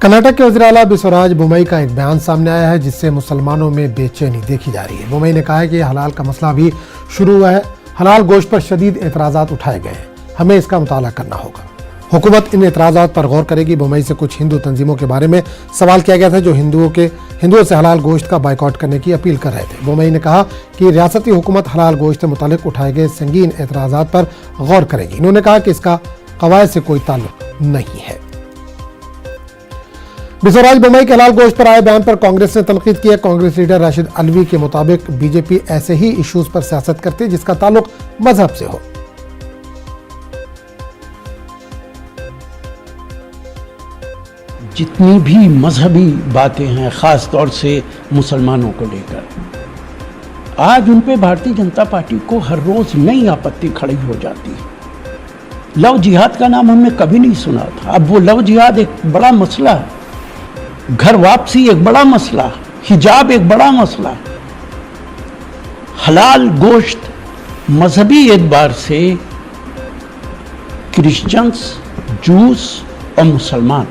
कर्नाटक के वज़ीर-ए-आला बसवराज बोम्मई का एक बयान सामने आया है जिससे मुसलमानों में बेचैनी देखी जा रही है। बोम्मई ने कहा है कि हलाल का मसला भी शुरू हुआ है। हलाल गोश्त पर शदीद एतराज़ात उठाए गए हैं, हमें इसका मुताला करना होगा। हुकूमत इन एतराज़ात पर गौर करेगी। बोम्मई से कुछ हिंदू तंजीमों के बारे में सवाल किया गया था जो हिंदुओं से हलाल गोश्त का बाइकआउट करने की अपील कर रहे थे। बोम्मई ने कहा कि रियासती हुकूमत हलाल गोश्त से मुतालिक उठाए गए संगीन एतराज़ात पर गौर करेगी। इन्होंने कहा कि इसका कवायद से कोई ताल्लुक नहीं है। बसवराज बोम्मई के हलाल गोश्त पर आए बयान पर कांग्रेस ने तनकीद की है। कांग्रेस लीडर राशिद अलवी के मुताबिक बीजेपी ऐसे ही इश्यूज पर सियासत करती है जिसका ताल्लुक मजहब से हो। जितनी भी मजहबी बातें हैं, खास तौर से मुसलमानों को लेकर, आज उन पे भारतीय जनता पार्टी को हर रोज नई आपत्ति खड़ी हो जाती है। लव जिहाद का नाम हमने कभी नहीं सुना था, अब वो लव जिहाद एक बड़ा मसला है। घर वापसी एक बड़ा मसला, हिजाब एक बड़ा मसला, हलाल गोश्त मजहबी एतबार से क्रिश्चियंस, जूस और मुसलमान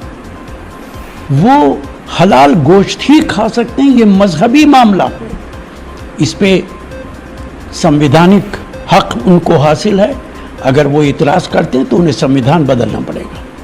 वो हलाल गोश्त ही खा सकते हैं। ये मजहबी मामला है, इस पे संवैधानिक हक उनको हासिल है। अगर वो इतराज़ करते हैं तो उन्हें संविधान बदलना पड़ेगा।